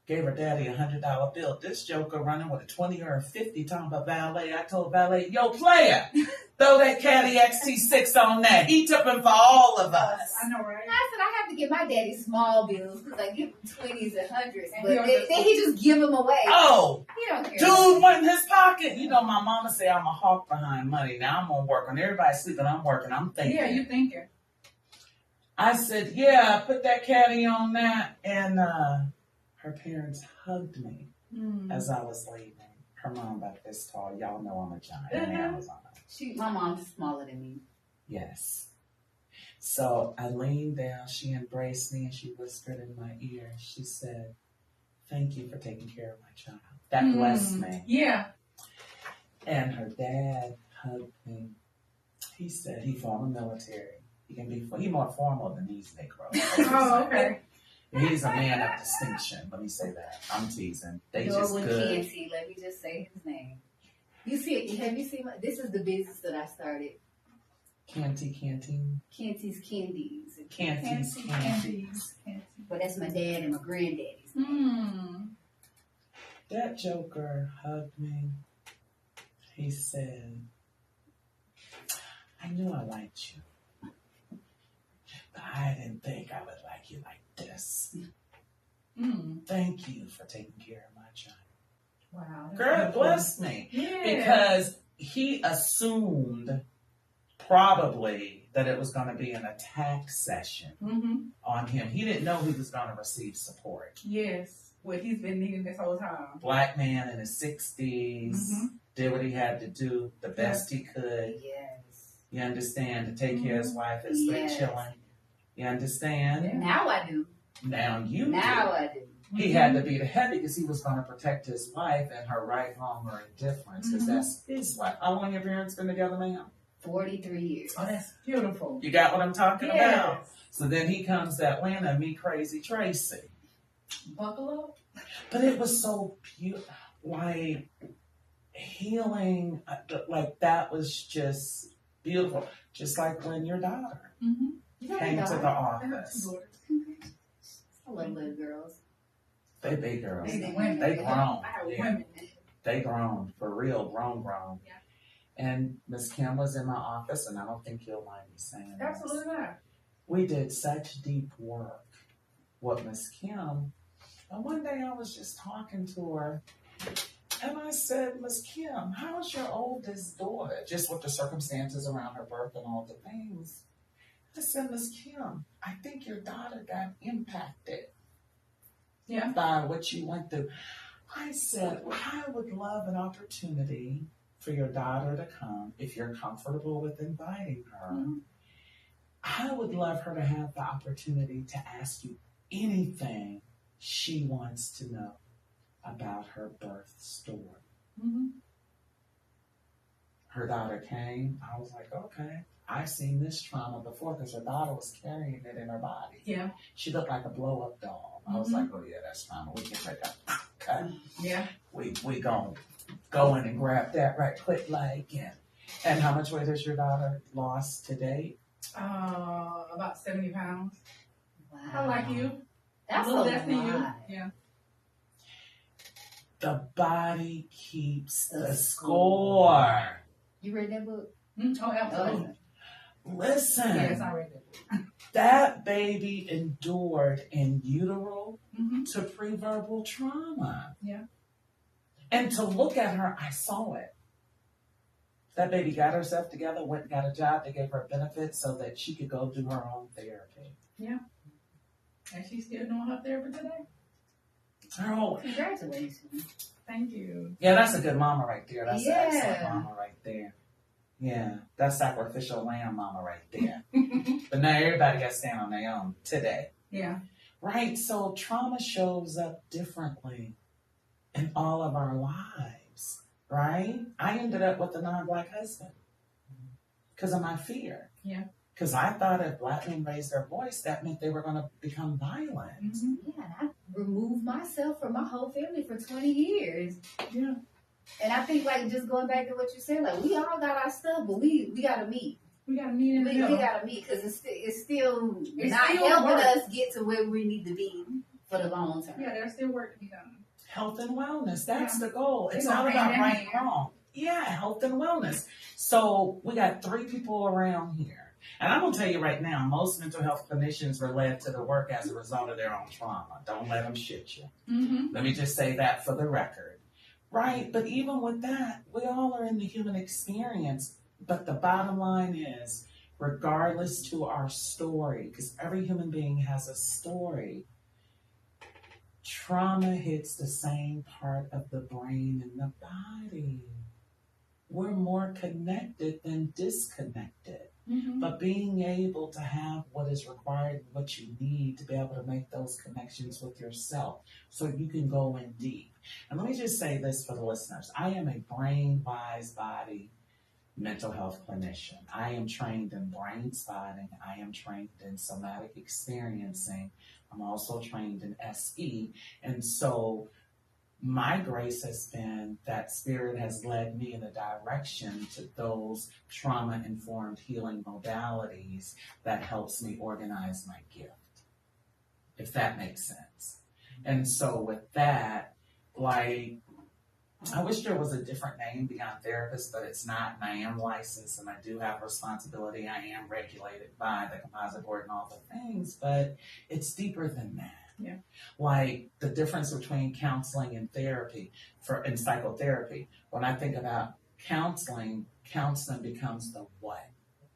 Gave her daddy $100 bill. This joker running with a 20 or a 50 talking about valet. I told valet, yo, player, throw that Caddy XT6 on that. He tipping for all of us. I know, right? I said I have to give my daddy small bills because I give him 20s and 100s, And but then he just give them away. Oh, He don't care. dude went in his pocket. You know, my mama say I'm a hawk behind money. Now I'm gonna work. When everybody's sleeping, I'm working. I'm thinking. Yeah, you thinking. I said, yeah, put that caddy on that. And her parents hugged me as I was leaving. Her mom about this tall. Y'all know I'm a giant in Arizona. My mom's smaller than me. Yes. So I leaned down. She embraced me and she whispered in my ear. She said, thank you for taking care of my child. That blessed me. Yeah. And her dad hugged me. He said he former military. He more formal than these Negroes. Oh, okay. He's a man of distinction. Let me say that. I'm teasing. They just Norwood good. Canty, let me just say his name. Have you seen this is the business that I started. Canteen. Canty's Candies. Canties. But that's my dad and my granddaddy's. That joker hugged me. He said, I knew I liked you. But I didn't think I would like you like this. Thank you for taking care of my child. Wow. Girl, bless me. Yeah. Because he assumed probably that it was going to be an attack session on him. He didn't know he was going to receive support. Yes. What he's been needing this whole time. Black man in his 60s, did what he had to do the best he could. Yes. You understand? To take care of his wife and three children. You understand? Yeah. Now I do. Now you do. I do. He had to be the head because he was going to protect his wife and her right, wrong, or indifference. Because that's his wife. How long have your parents been together, ma'am? 43 years. Oh, that's beautiful. You got what I'm talking about? Yes. So then he comes to Atlanta, me crazy Tracy. Buckle up. But it was so beautiful. Like, healing, like that was just beautiful. Just like when your daughter came to the office. I love little girls. They big girls. They women. They grown. Women. They grown. For real, grown. Yeah. And Miss Kim was in my office, and I don't think you'll mind me saying this. Absolutely not. We did such deep work with Miss Kim. And one day I was just talking to her, and I said, Miss Kim, how's your oldest daughter? Just with the circumstances around her birth and all the things. I said, Miss Kim, I think your daughter got impacted Yeah. by what you went through. I said, I would love an opportunity for your daughter to come if you're comfortable with inviting her. Mm-hmm. I would love her to have the opportunity to ask you anything she wants to know about her birth story. Mm-hmm. Her daughter came. I was like, okay, I've seen this trauma before because her daughter was carrying it in her body. Yeah. She looked like a blow-up doll. I was Mhm. like, oh yeah, that's trauma. We can take that. Okay. Yeah. We gonna go in and grab that right quick like and how much weight has your daughter lost to date? About 70 pounds. Wow. I like you. That's a little lot. less than you. Yeah. The body keeps the score. You read that book? Oh, absolutely. Listen, Yes, I read that book. that baby endured in utero Mm-hmm. to preverbal trauma. Yeah. And to look at her, I saw it. That baby got herself together, went and got a job. They gave her benefits so that she could go do her own therapy. And she's still doing her therapy today. Oh, Congratulations. Thank you. yeah, that's a good mama right there. That's an excellent Yeah. mama right there. Yeah, that's sacrificial lamb mama right there. But now everybody got to stand on their own today. Yeah. Right? So trauma shows up differently in all of our lives, right? I ended up with a non-Black husband because of my fear. Yeah. Because I thought if Black men raised their voice, that meant they were going to become violent. Mm-hmm. Yeah, and I removed myself from my whole family for 20 years. Yeah. And I think, like, just going back to what you said, like, we all got our stuff, but we got to meet. We got to meet in the We middle. got to meet because it's still It's not still helping work. us get to where we need to be for the long term. Yeah, there's still work to be done. Health and wellness, that's the goal. It's They go not about hand in right hand. and wrong. Yeah, health and wellness. So we got 3 people around here. And I'm going to tell you right now, most mental health clinicians were led to the work as a result of their own trauma. Don't let them shit you. Mm-hmm. Let me just say that for the record. Right? But even with that, we all are in the human experience. But the bottom line is, regardless to our story, because every human being has a story, trauma hits the same part of the brain and the body. We're more connected than disconnected. Mm-hmm. But being able to have what is required, what you need to be able to make those connections with yourself so you can go in deep. And let me just say this for the listeners. I am a brain, wise, body mental health clinician. I am trained in brain spotting. I am trained in somatic experiencing. I'm also trained in SE. And so my grace has been that Spirit has led me in a direction to those trauma-informed healing modalities that helps me organize my gift, if that makes sense. And so with that, like, I wish there was a different name beyond therapist, but it's not. And I am licensed and I do have responsibility. I am regulated by the composite board and all the things, but it's deeper than that. Yeah. Like the difference between counseling and therapy and psychotherapy. When I think about counseling becomes the what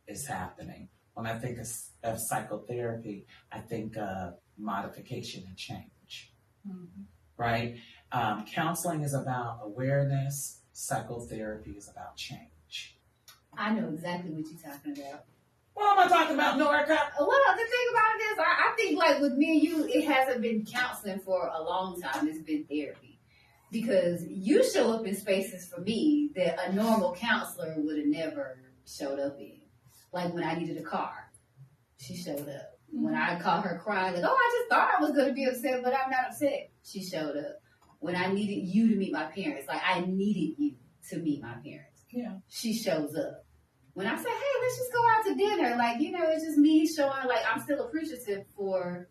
is happening. When I think of psychotherapy, I think of modification and change. Mm-hmm. Right? Counseling is about awareness. Psychotherapy is about change. I know exactly what you're talking about. What am I talking about, Norica? Well, the thing about this, I think, like, with me and you, it hasn't been counseling for a long time. It's been therapy. Because you show up in spaces for me that a normal counselor would have never showed up in. Like when I needed a car, she showed up. When I caught her crying, like, oh, I just thought I was going to be upset, but I'm not upset. She showed up. When I needed you to meet my parents, like I needed you to meet my parents. Yeah. She shows up. When I say, hey, let's just go out to dinner, like, you know, it's just me showing, like, I'm still appreciative for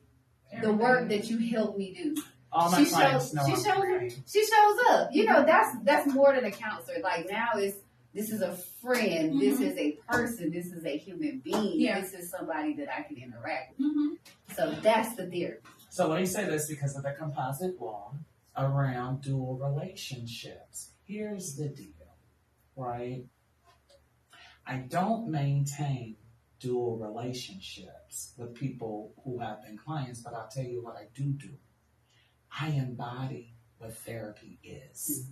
the work that you helped me do. All my clients know she I'm shows great. She shows up. You know, that's more than a counselor. Like, now this is a friend. Mm-hmm. This is a person. This is a human being. Yeah. This is somebody that I can interact with. Mm-hmm. So that's the therapy. So let me say this because of the composite law around dual relationships. Here's the deal, right? I don't maintain dual relationships with people who have been clients, but I'll tell you what I do. I embody what therapy is.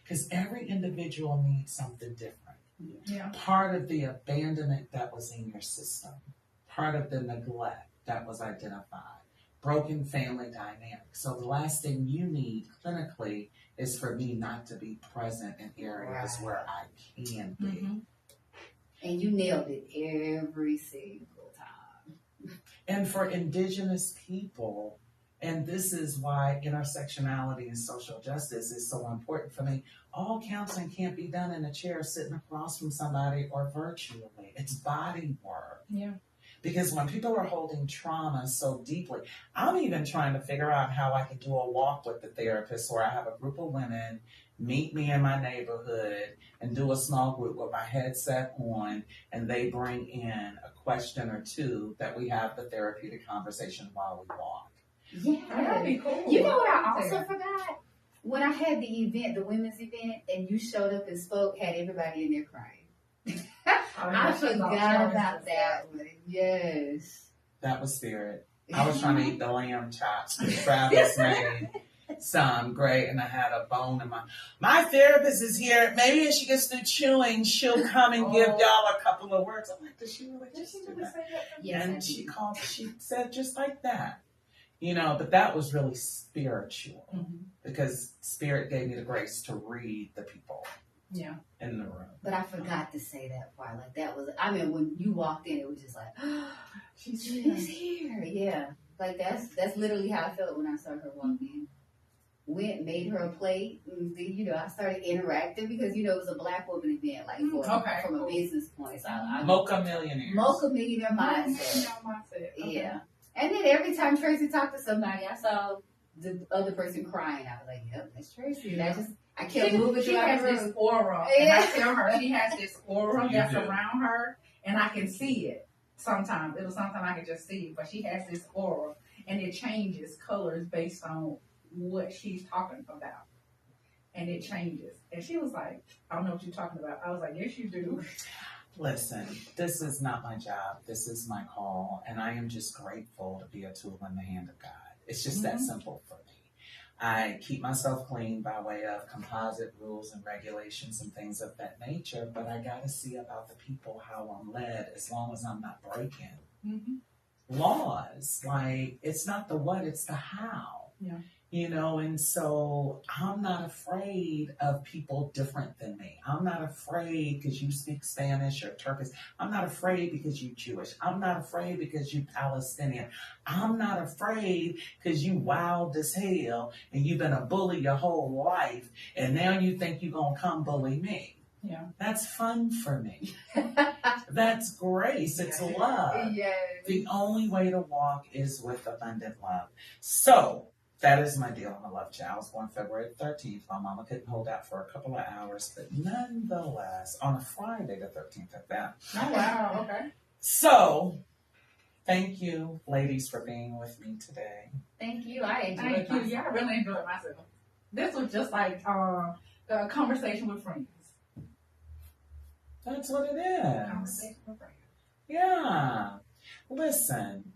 Because every individual needs something different. Yeah. Part of the abandonment that was in your system, part of the neglect that was identified, broken family dynamics. So the last thing you need clinically is for me not to be present in areas where I can be. And you nailed it every single time. And for Indigenous people, and this is why intersectionality and social justice is so important for me. All counseling can't be done in a chair sitting across from somebody or virtually. It's body work. Yeah. Because when people are holding trauma so deeply, I'm even trying to figure out how I can do a walk with the therapist where I have a group of women meet me in my neighborhood and do a small group with my headset on, and they bring in a question or two that we have the therapeutic conversation while we walk. Yeah. That'd be cool. You know what I also forgot? When I had the event, the women's event, and you showed up and spoke, had everybody in there crying. I forgot about that one. Yes. That was spirit. I was trying to eat the lamb chops because Travis made some great, and I had a bone in my therapist is here. Maybe as she gets through chewing, she'll come and give y'all a couple of words. I'm like, does she really just do that? Yes, And she said just like that. But that was really spiritual because spirit gave me the grace to read the people in the room. But I forgot to say that part. Like that was, when you walked in, it was just like, she's here. Yeah. Like that's literally how I felt when I saw her walk in. Went, made her a plate, and then, I started interacting because, it was a Black woman event, like from a business point. So Mocha Millionaires. Mocha Millionaire mindset. Yeah. And then every time Tracy talked to somebody, I saw the other person crying. I was like, yep, that's Tracy. And I kept moving she through has her this room. aura. And I tell her, she has this aura You that's do. around her, and I can see it sometimes. Sometimes I can just see it, but she has this aura, and it changes colors based on what she's talking about. And it changes. And she was like, I don't know what you're talking about. I was like, yes, you do. Listen, this is not my job. This is my call. And I am just grateful to be a tool in the hand of God. It's just that simple for me. I keep myself clean by way of composite rules and regulations and things of that nature, but I got to see about the people how I'm led as long as I'm not breaking laws. Like, it's not the what, it's the how. Yeah. And so I'm not afraid of people different than me. I'm not afraid because you speak Spanish or Turkish. I'm not afraid because you're Jewish. I'm not afraid because you're Palestinian. I'm not afraid because you wild as hell and you've been a bully your whole life and now you think you're going to come bully me. Yeah. That's fun for me. That's grace. It's love. Yes. The only way to walk is with abundant love. So, that is my deal. I'm a love child. I was born February 13th. My mama couldn't hold out for a couple of hours, but nonetheless, on a Friday the 13th at that. Oh, wow. Okay. So, thank you, ladies, for being with me today. Thank you. I enjoyed Thank you. myself. Yeah, I really enjoyed myself. This was just like a conversation with friends. That's what it is. Conversation with friends. Yeah. Listen,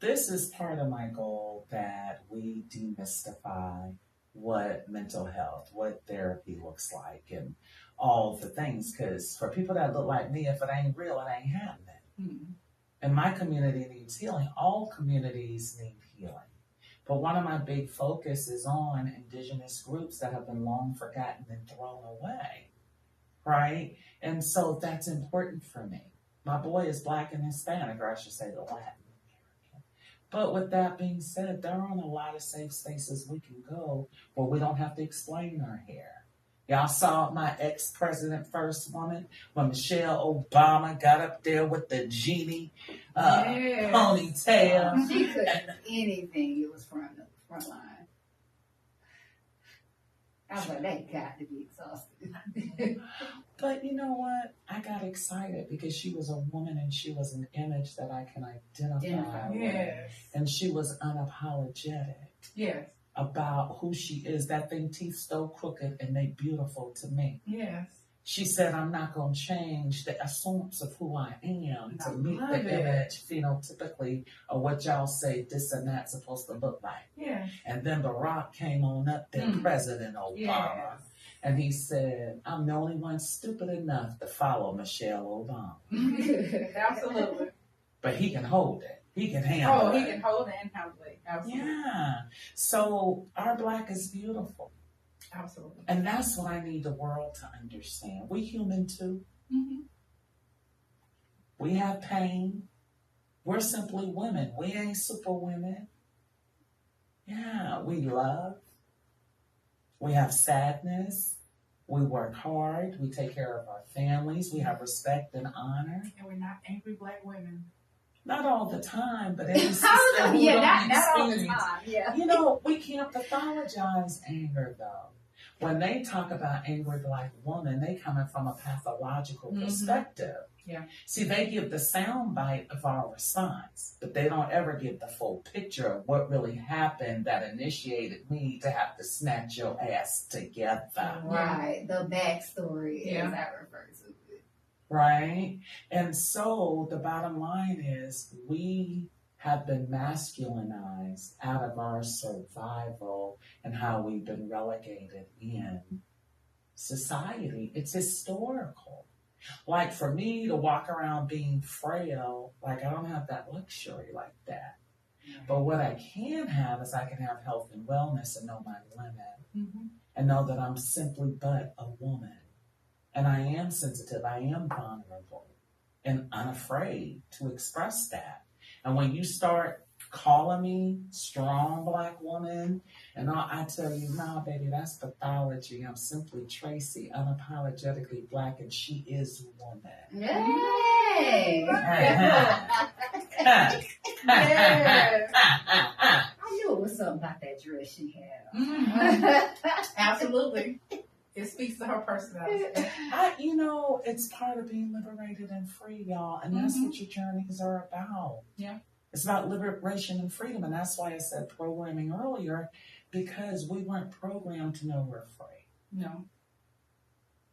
this is part of my goal that we demystify what mental health, what therapy looks like, and all the things. Because for people that look like me, if it ain't real, it ain't happening. Mm-hmm. And my community needs healing. All communities need healing. But one of my big focus is on Indigenous groups that have been long forgotten and thrown away, right? And so that's important for me. My boy is Black and Hispanic, or I should say Latin American. But with that being said, there aren't a lot of safe spaces we can go where we don't have to explain our hair. Y'all saw my ex-president first woman when Michelle Obama got up there with the genie ponytail. She couldn't do anything. It was front line. I was like, that got to be exhausting. But you know what? I got excited because she was a woman and she was an image that I can identify with. Yes. And she was unapologetic Yes. about who she is. That thing teeth so crooked and they beautiful to me. Yes. She said, I'm not going to change the essence of who I am to I meet love the it. image phenotypically of what y'all say this and that's supposed to look like. Yeah. And then Barack came on up there, President Obama, Yes. and he said, I'm the only one stupid enough to follow Michelle Obama. Absolutely. But he can hold it. He can handle it. He can hold it and handle it. Absolutely. Yeah. So our Black is beautiful. Absolutely. And that's what I need the world to understand. We human too. Mm-hmm. We have pain. We're simply women. We ain't super women. Yeah, we love. We have sadness. We work hard. We take care of our families. We have respect and honor. And we're not angry Black women. Not all the time, but every sister who yeah, don't not all the experience. time. Yeah. You know, we can't pathologize anger though. When they talk about angry Black woman, they coming from a pathological perspective. Yeah. See, they give the sound bite of our response, but they don't ever give the full picture of what really happened that initiated me to have to snatch your ass together. Right. The backstory, Yeah. as I refer to it. Right? And so the bottom line is we have been masculinized out of our survival and how we've been relegated in society. It's historical. Like for me to walk around being frail, like I don't have that luxury like that. But what I can have is I can have health and wellness and know my limit and know that I'm simply but a woman. And I am sensitive, I am vulnerable and unafraid to express that. And when you start calling me strong Black woman, and I tell you, nah, baby, that's pathology. I'm simply Tracy, unapologetically Black, and she is woman. Yay! Yes. I knew it was something about that dress she had. Absolutely. It speaks to her personality. It's part of being liberated and free, y'all. And that's what your journeys are about. Yeah. It's about liberation and freedom. And that's why I said programming earlier, because we weren't programmed to know we're free. No.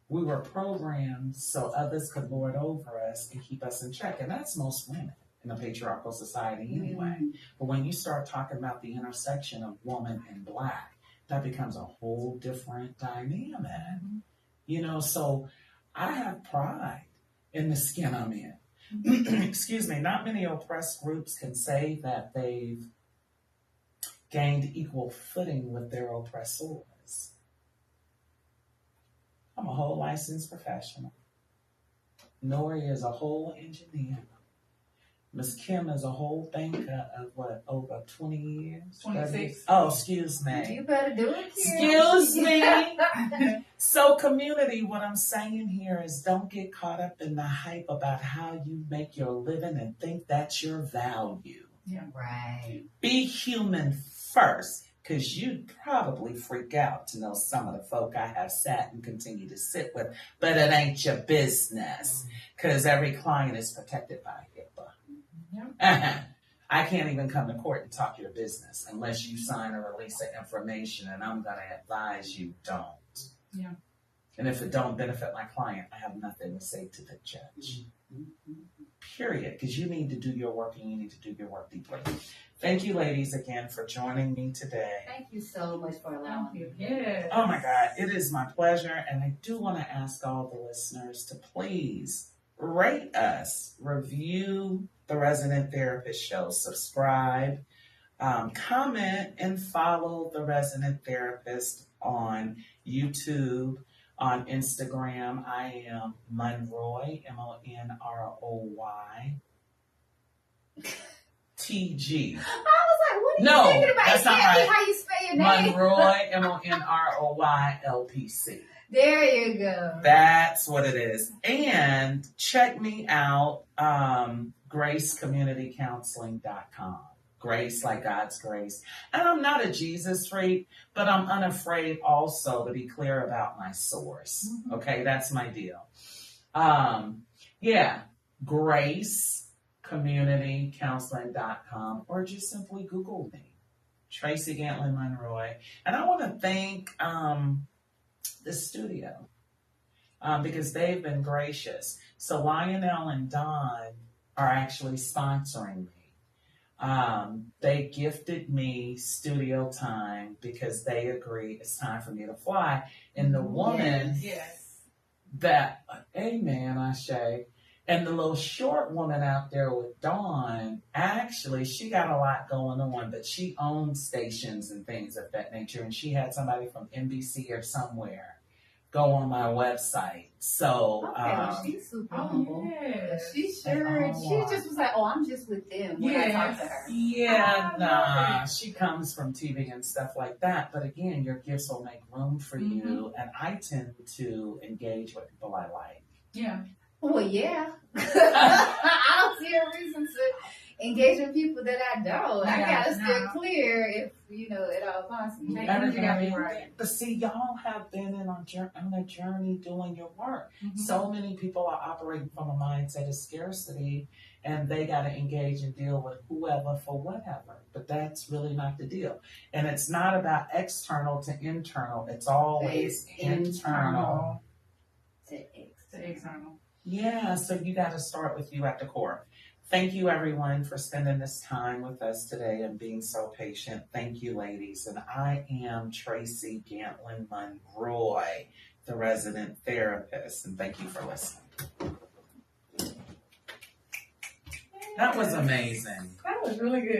We were programmed so others could lord over us and keep us in check. And that's most women in a patriarchal society anyway. But when you start talking about the intersection of woman and Black, that becomes a whole different dynamic. So I have pride in the skin I'm in. Excuse me, not many oppressed groups can say that they've gained equal footing with their oppressors. I'm a whole licensed professional. Nori is a whole engineer. Miss Kim is a whole banker of over 20 years? 26. Oh, excuse me. You better do it, Kim. Excuse me. So community, what I'm saying here is don't get caught up in the hype about how you make your living and think that's your value. Yeah. Right. Be human first, because you'd probably freak out to know some of the folk I have sat and continue to sit with, but it ain't your business, because every client is protected by HIPAA. I can't even come to court and talk your business unless you sign a release of information, and I'm going to advise you don't. Yeah. And if it don't benefit my client, I have nothing to say to the judge. Period. Because you need to do your work, and you need to do your work deeply. Thank you, ladies, again for joining me today. Thank you so much for allowing me. Yes. Oh my God, it is my pleasure. And I do want to ask all the listeners to please rate us, review the Resident Therapist Show, subscribe, comment, and follow the Resident Therapist on YouTube, on Instagram. I am Monroy, Monroy TG. I was like, what are you No, thinking about? that's You not can't right. be how you spell your name. Monroy, Monroy LPC. There you go. That's what it is. And check me out, gracecommunitycounseling.com. Grace, like God's grace. And I'm not a Jesus freak, but I'm unafraid also to be clear about my source. Okay, that's my deal. gracecommunitycounseling.com, or just simply Google me, Tracy Gantley Monroy. And I want to thank the studio. because they've been gracious. So Lionel and Don are actually sponsoring me. They gifted me studio time because they agree it's time for me to fly. And the woman Yes. that, amen, Ashe, and the little short woman out there with Dawn, actually, she got a lot going on, but she owns stations and things of that nature. And she had somebody from NBC or somewhere go on my website. So, Okay, well, she's super humble. Yes. She sure. She just was like, "Oh, I'm just with them." When I talked to her. yeah, I nah, love she comes from TV and stuff like that. But again, your gifts will make room for you. And I tend to engage with people I like. Yeah. Well, yeah. I don't see a reason to engage with people that I don't. I Yeah, gotta steer no. clear if at all possible. That energy gotta be right. But see, y'all have been on a journey doing your work. So many people are operating from a mindset of scarcity, and they got to engage and deal with whoever for whatever. But that's really not the deal. And it's not about external to internal. It's always internal. To The external. Yeah, so you got to start with you at the core. Thank you, everyone, for spending this time with us today and being so patient. Thank you, ladies. And I am Tracy Gantlin Monroy, the resident therapist. And thank you for listening. That was amazing. That was really good.